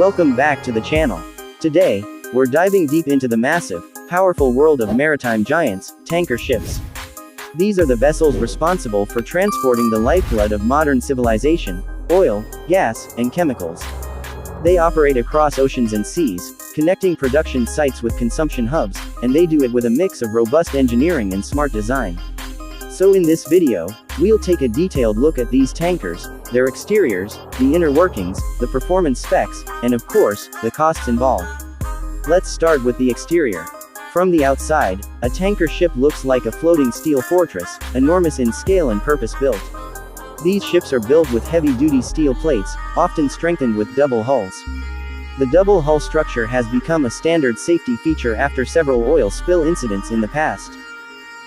Welcome back to the channel. Today, we're diving deep into the massive, powerful world of maritime giants, tanker ships. These are the vessels responsible for transporting the lifeblood of modern civilization: oil, gas, and chemicals. They operate across oceans and seas, connecting production sites with consumption hubs, and they do it with a mix of robust engineering and smart design. So in this video, we'll take a detailed look at these tankers, their exteriors, the inner workings, the performance specs, and of course, the costs involved. Let's start with the exterior. From the outside, a tanker ship looks like a floating steel fortress, enormous in scale and purpose-built. These ships are built with heavy-duty steel plates, often strengthened with double hulls. The double hull structure has become a standard safety feature after several oil spill incidents in the past.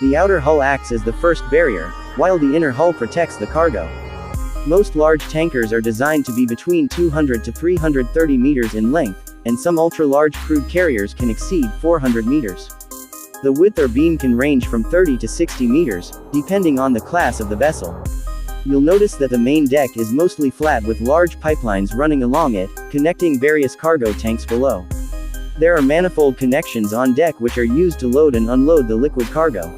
The outer hull acts as the first barrier, while the inner hull protects the cargo. Most large tankers are designed to be between 200 to 330 meters in length, and some ultra-large crude carriers can exceed 400 meters. The width or beam can range from 30 to 60 meters, depending on the class of the vessel. You'll notice that the main deck is mostly flat with large pipelines running along it, connecting various cargo tanks below. There are manifold connections on deck which are used to load and unload the liquid cargo.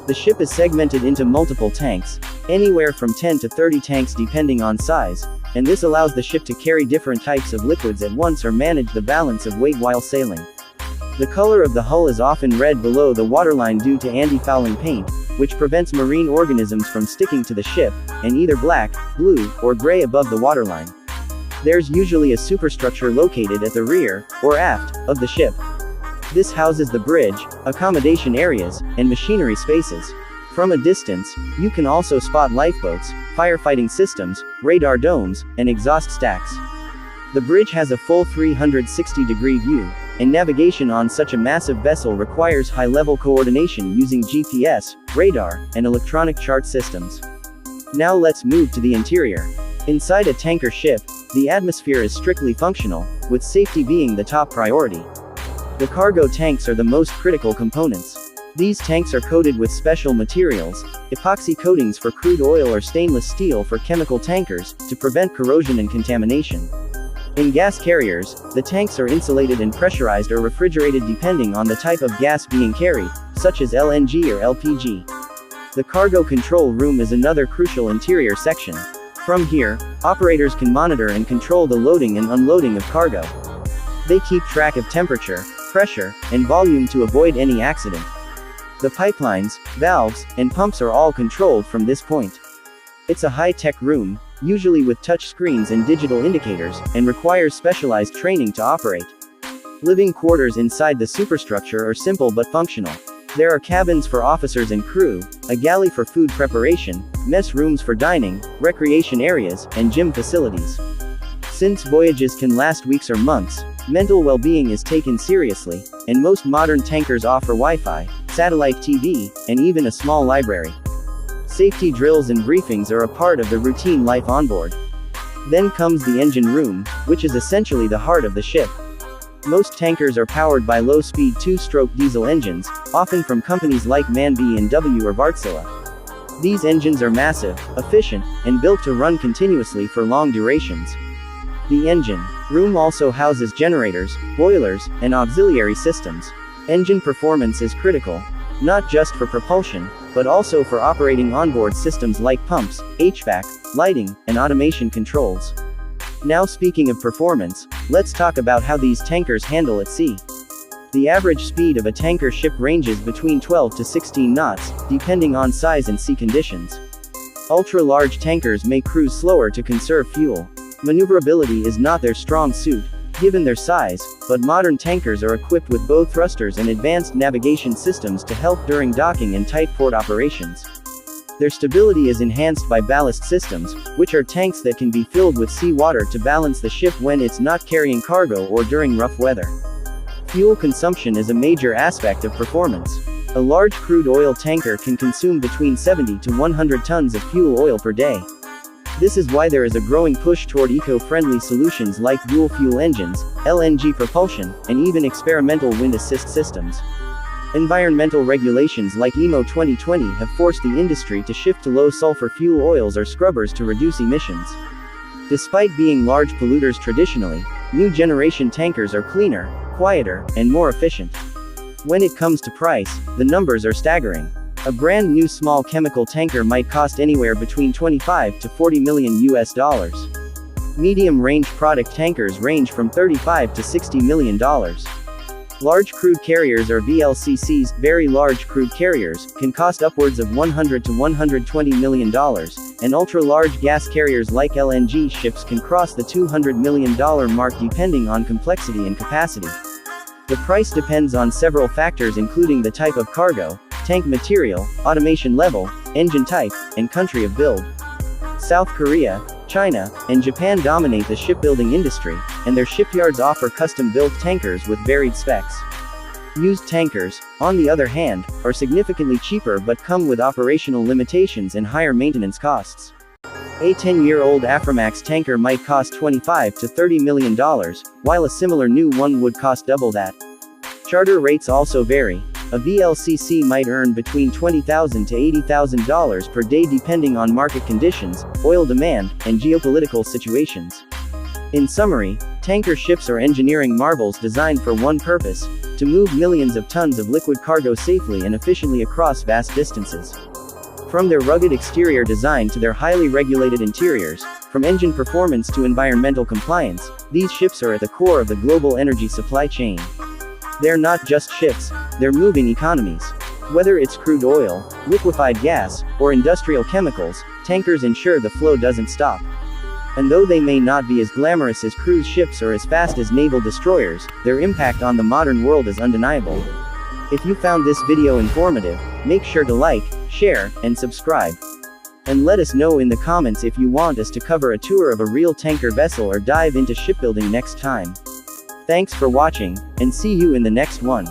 The ship is segmented into multiple tanks, anywhere from 10 to 30 tanks depending on size, and this allows the ship to carry different types of liquids at once or manage the balance of weight while sailing. The color of the hull is often red below the waterline due to anti-fouling paint, which prevents marine organisms from sticking to the ship, and either black, blue, or gray above the waterline. There's usually a superstructure located at the rear, or aft, of the ship. This houses the bridge, accommodation areas, and machinery spaces. From a distance, you can also spot lifeboats, firefighting systems, radar domes, and exhaust stacks. The bridge has a full 360-degree view, and navigation on such a massive vessel requires high-level coordination using GPS, radar, and electronic chart systems. Now let's move to the interior. Inside a tanker ship, the atmosphere is strictly functional, with safety being the top priority. The cargo tanks are the most critical components. These tanks are coated with special materials, epoxy coatings for crude oil or stainless steel for chemical tankers, to prevent corrosion and contamination. In gas carriers, the tanks are insulated and pressurized or refrigerated depending on the type of gas being carried, such as LNG or LPG. The cargo control room is another crucial interior section. From here, operators can monitor and control the loading and unloading of cargo. They keep track of temperature, pressure, and volume to avoid any accident. The pipelines, valves, and pumps are all controlled from this point. It's a high-tech room, usually with touch screens and digital indicators, and requires specialized training to operate. Living quarters inside the superstructure are simple but functional. There are cabins for officers and crew, a galley for food preparation, mess rooms for dining, recreation areas, and gym facilities. Since voyages can last weeks or months, mental well-being is taken seriously, and most modern tankers offer Wi-Fi, satellite TV, and even a small library. Safety drills and briefings are a part of the routine life on board. Then comes the engine room, which is essentially the heart of the ship. Most tankers are powered by low-speed two-stroke diesel engines, often from companies like MAN B&W or Wärtsilä. These engines are massive, efficient, and built to run continuously for long durations. The engine room also houses generators, boilers, and auxiliary systems. Engine performance is critical, not just for propulsion, but also for operating onboard systems like pumps, HVAC, lighting, and automation controls. Now speaking of performance, let's talk about how these tankers handle at sea. The average speed of a tanker ship ranges between 12 to 16 knots, depending on size and sea conditions. Ultra-large tankers may cruise slower to conserve fuel. Maneuverability is not their strong suit, given their size, but modern tankers are equipped with bow thrusters and advanced navigation systems to help during docking and tight port operations. Their stability is enhanced by ballast systems, which are tanks that can be filled with seawater to balance the ship when it's not carrying cargo or during rough weather. Fuel consumption is a major aspect of performance. A large crude oil tanker can consume between 70 to 100 tons of fuel oil per day. This is why there is a growing push toward eco-friendly solutions like dual-fuel engines, LNG propulsion, and even experimental wind assist systems. Environmental regulations like IMO 2020 have forced the industry to shift to low-sulfur fuel oils or scrubbers to reduce emissions. Despite being large polluters traditionally, new generation tankers are cleaner, quieter, and more efficient. When it comes to price, the numbers are staggering. A brand new small chemical tanker might cost anywhere between 25 to 40 million US dollars. Medium-range product tankers range from 35 to 60 million dollars. Large crude carriers or VLCCs, very large crude carriers, can cost upwards of 100 to 120 million dollars, and ultra-large gas carriers like LNG ships can cross the $200 million mark depending on complexity and capacity. The price depends on several factors including the type of cargo, tank material, automation level, engine type, and country of build. South Korea, China, and Japan dominate the shipbuilding industry, and their shipyards offer custom-built tankers with varied specs. Used tankers, on the other hand, are significantly cheaper but come with operational limitations and higher maintenance costs. A 10-year-old Aframax tanker might cost $25 to $30 million, while a similar new one would cost double that. Charter rates also vary. A VLCC might earn between $20,000 to $80,000 per day depending on market conditions, oil demand, and geopolitical situations. In summary, tanker ships are engineering marvels designed for one purpose: to move millions of tons of liquid cargo safely and efficiently across vast distances. From their rugged exterior design to their highly regulated interiors, from engine performance to environmental compliance, these ships are at the core of the global energy supply chain. They're not just ships, they're moving economies. Whether it's crude oil, liquefied gas, or industrial chemicals, tankers ensure the flow doesn't stop. And though they may not be as glamorous as cruise ships or as fast as naval destroyers, their impact on the modern world is undeniable. If you found this video informative, make sure to like, share, and subscribe. And let us know in the comments if you want us to cover a tour of a real tanker vessel or dive into shipbuilding next time. Thanks for watching, and see you in the next one.